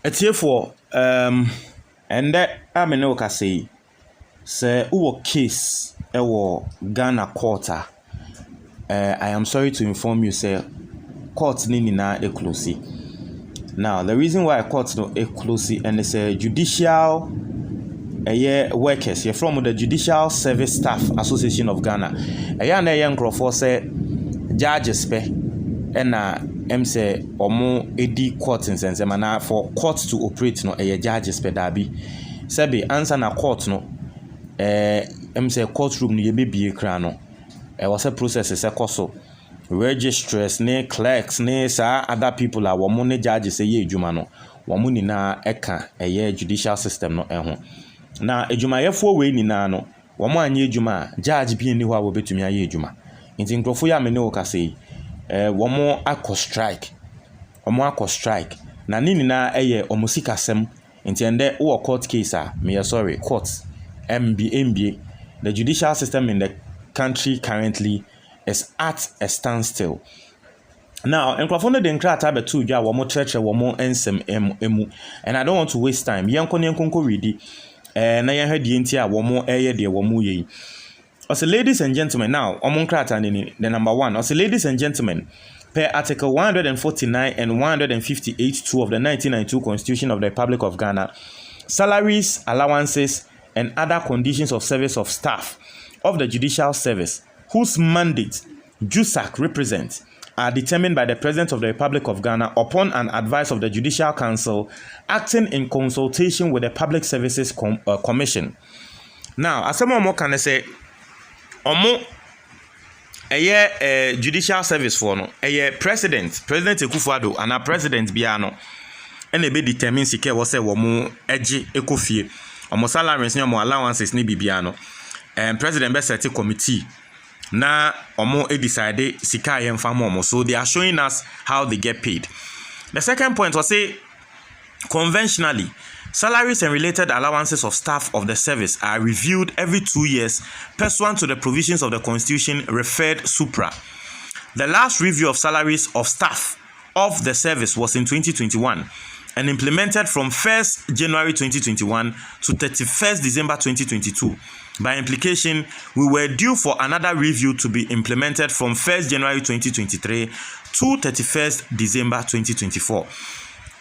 Etiefo and that ameno ka say uwo case ewo Ghana court I am sorry to inform you say court ni na e close. Now the reason why court no e close and it's a judicial workers you're from the Judicial Service Staff Association of Ghana. Na nkrofo say judges pe na say omo edi court nsense na for court to operate no judges pe dabi sebe answer na court no say courtroom no ye bebie kra no was a process is so registrars ne clerks ne sa other people are womo ne judges ye adwuma no womo ni na eka judicial system no ho na adwumayefo we ni na no womo anye adwuma judge bi ni ho a wo betumi aye adwuma nti nkrofo ya me ne wo ka sei womo akọ strike na nini na omusikasem nti ende wo court case me sorry court MBA the judicial system in the country currently is at a standstill. Now nkrofo no de nkrata betu dwa womo treche womo ensem emu and I don't want to waste time yenko ready na yen hwede nti a womo de womo yi. Also, ladies and gentlemen, now, the number one. Also, ladies and gentlemen, per Article 149 and 158 2 of the 1992 Constitution of the Republic of Ghana, salaries, allowances, and other conditions of service of staff of the judicial service, whose mandate JUSAC represents, are determined by the President of the Republic of Ghana upon an advice of the Judicial Council, acting in consultation with the Public Services Commission. Now, as someone more can say, omo judicial service for no president Ekufuado and a president biano and be determine sike wo say wo mo ege ekofie omo salaries ni omo allowances ni bibiano president be set committee na omo decide sika yemfa mo so they are showing us how they get paid. The second point was say conventionally salaries and related allowances of staff of the service are reviewed every 2 years pursuant to the provisions of the Constitution referred supra. The last review of salaries of staff of the service was in 2021 and implemented from 1st January 2021 to 31st December 2022. By implication, we were due for another review to be implemented from 1st January 2023 to 31st December 2024.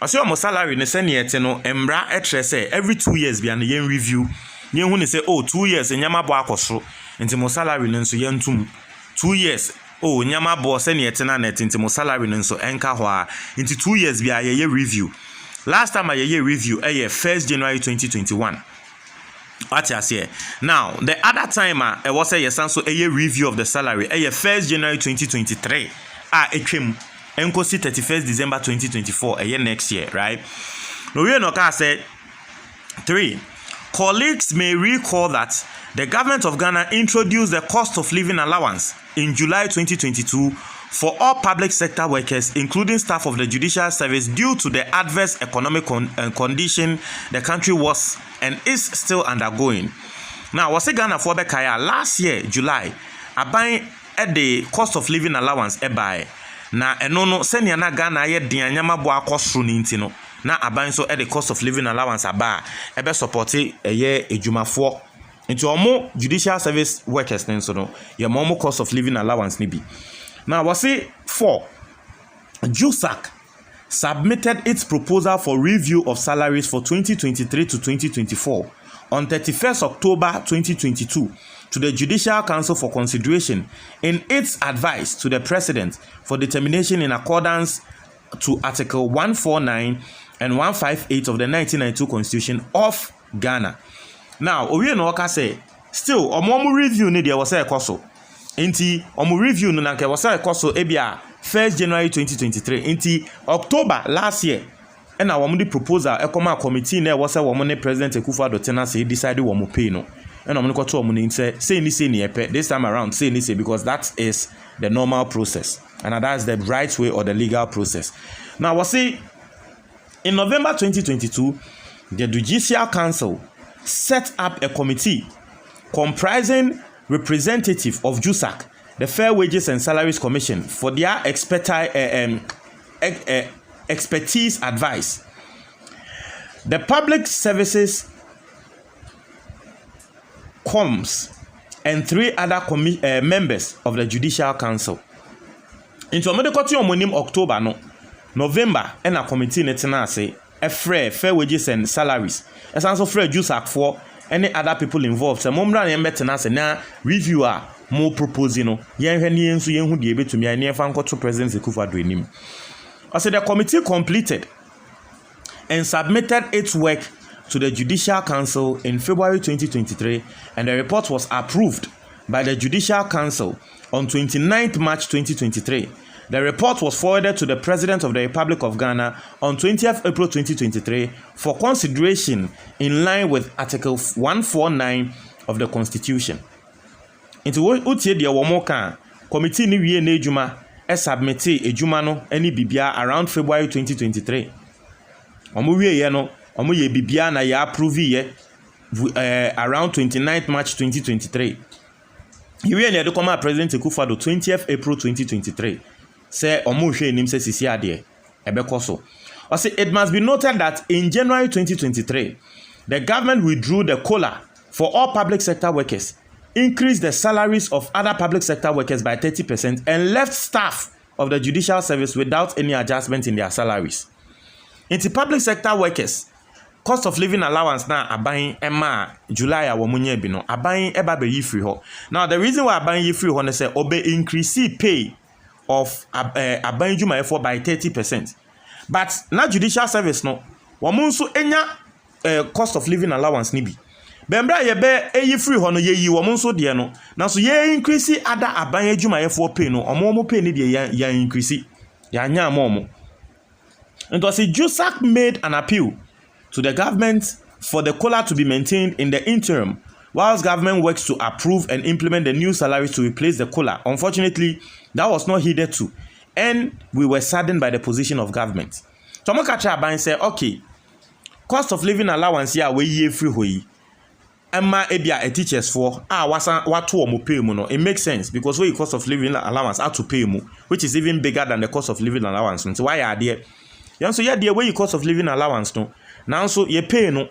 Aso mo salary ne se ne no embra etre say every 2 years bia na yen review yen hu ne say 2 years nyama bo akosoro nti mo salary ne nso yentum 2 years nyama bo se ne na net nti mo salary ne nso enka ho a nti 2 years bia ye review. Last time ye review 1st January 2021. What you say now the other time it was a so review of the salary 1st January 2023 etwem enkosi 31st December 2024 next year, right? No we no ka say 3. Colleagues may recall that the government of Ghana introduced the cost of living allowance in July 2022 for all public sector workers, including staff of the judicial service, due to the adverse economic condition the country was and is still undergoing. Now, was Ghana for Bekaya last year, July, aban at the cost of living allowance by na eno senia na Ghana ye den nyama bo akosoro ni ntino na aban so at the cost of living allowance aba ebe support ejumafo nti omo judicial service workers nso no ye mo cost of living allowance ni bi. Now was it 4. JUSAC submitted its proposal for review of salaries for 2023 to 2024 on 31st October 2022 to the Judicial Council for consideration in its advice to the President for determination in accordance to Article 149 and 158 of the 1992 Constitution of Ghana. Now, Owie no ka say still omo review ni there was a koso. Inti omo review no na ke was a koso ebia 1st January 2023 inti October last year and our money proposal a committee na was a woman President Ekufuado say decided womo pay no and I'm going to money say this time around say because that is the normal process and that's the right way or the legal process. Now was say in November 2022 the Judicial Council set up a committee comprising representative of JUSAC, the Fair Wages and Salaries Commission, for their expertise advice. The Public Services Coms and 3 other members of the Judicial Council. Into Omodekoti omonim October no, November, and a committee netina say fair wages and salaries. As also fair JUSAC for any other people involved. So Momra and Betena say na reviewer more proposing no. Yen heni ensu yen hu die betumi ani efa nkoto President Akufo-Addo enim. I said the committee completed and submitted its work to the Judicial Council in February 2023, and the report was approved by the Judicial Council on 29th March 2023. The report was forwarded to the President of the Republic of Ghana on 20th April 2023 for consideration in line with Article 149 of the Constitution. Into utie de womo kan committee ni wie na ejuma submit ejuma no eni bibia around February 2023. Omo wie ye no omo ye bibia na ya approve ye around 29th March 2023. Here na de come President Akufo-Addo 20th April 2023. Say omo hwe enim se sisi ade ebekoso. I say it must be noted that in January 2023, the government withdrew the COLA for all public sector workers, increased the salaries of other public sector workers by 30%, and left staff of the judicial service without any adjustment in their salaries. In the public sector workers, cost of living allowance now abayin ema July awomunye bi no abayin eba be yi free ho. Now the reason why abayin yi free ho na say obe increase pay of abayin juma for by 30%. But na judicial service no womun so enya cost of living allowance ni bi. Bembra ye be eyi free ho no ye yi womun so de no. Na so ye increase other abayin juma for pay no omo pay ni de ya increase. Ya nya amomo. And thus JUSAC made an appeal to the government for the COLA to be maintained in the interim whilst government works to approve and implement the new salaries to replace the COLA. Unfortunately, that was not heeded to, and we were saddened by the position of government. Tomo Kacha Aban said, okay, cost of living allowance here we ye free hoi. Emma ebia a teachers for what to pay mo no. It makes sense because we cost of living allowance are to pay mo, which is even bigger than the cost of living allowance. So why are there? So yeah, the way cost of living allowance no. Now so ye pay no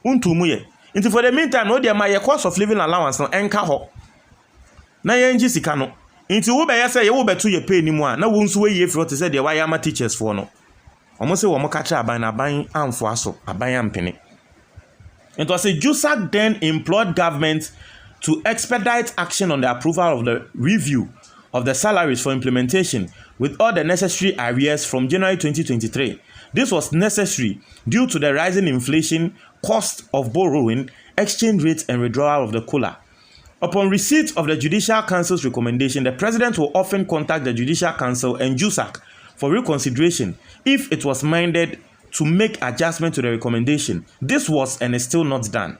untumu ye. Into for the meantime, no, there my cost of living allowance no enka ho. Na ye nji sika no. Into wo be ye say ye wo betu ye pay ni mu a na wo nso we ye free to say the why am teachers for no. Omo say wo mo kacha aban na aban amfo aso, aban ampene. It was a JUSAC then implored government to expedite action on the approval of the review of the salaries for implementation with all the necessary arrears from January 2023. This was necessary due to the rising inflation, cost of borrowing, exchange rates, and withdrawal of the COLA. Upon receipt of the Judicial Council's recommendation, the President will often contact the Judicial Council and JUSAC for reconsideration if it was minded to make adjustment to the recommendation. This was and is still not done.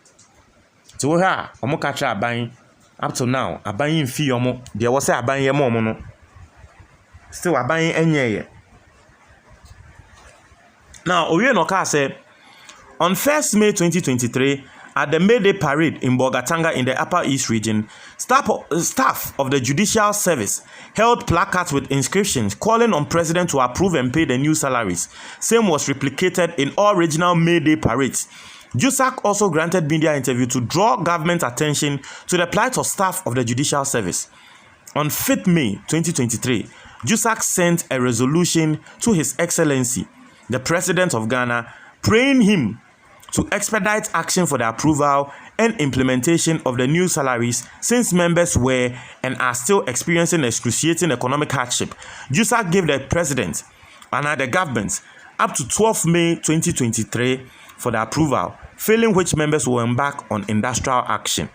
So here, omo kacha aban up to now, aban mfi omo. There was aban ye mo no. Still aban enye ye. Now, Oye Noka said, on 1st May 2023, at the May Day Parade in Bogatanga in the Upper East region, staff of the Judicial Service held placards with inscriptions calling on President to approve and pay the new salaries. Same was replicated in all regional May Day parades. JUSAC also granted media interview to draw government attention to the plight of staff of the Judicial Service. On 5th May 2023, JUSAC sent a resolution to His Excellency, the President of Ghana, praying him to expedite action for the approval and implementation of the new salaries since members were and are still experiencing excruciating economic hardship. JUSAC gave the President and the government up to 12 May 2023 for the approval, failing which members will embark on industrial action.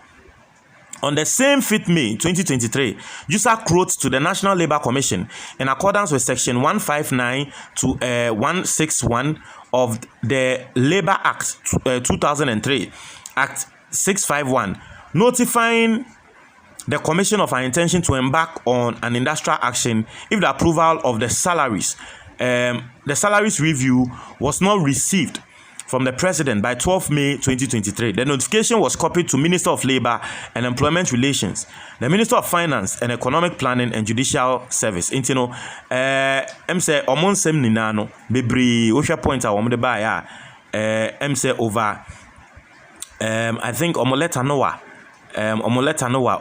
On the same 5th May 2023, JUSAC wrote to the National Labour Commission in accordance with Section 159 to 161 of the Labour Act 2003, Act 651, notifying the Commission of our intention to embark on an industrial action if the approval of the salaries review was not received from the President by 12 May 2023. The notification was copied to Minister of Labour and Employment Relations, the Minister of Finance and Economic Planning and Judicial Service. Say omonsem ninano bebri osha point a omde ba ya say over I think omoleta noa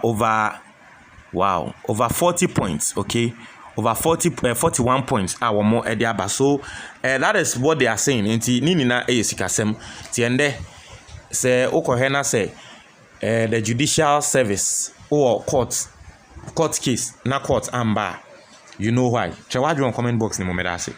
over 40 points, okay? Over 41 points more ediaba. So that is what they are saying. Nti ni na eyesikasem ti ende say okohena say the judicial service or court case na court amba. You know why? Chewadwe on comment box ni momeda say.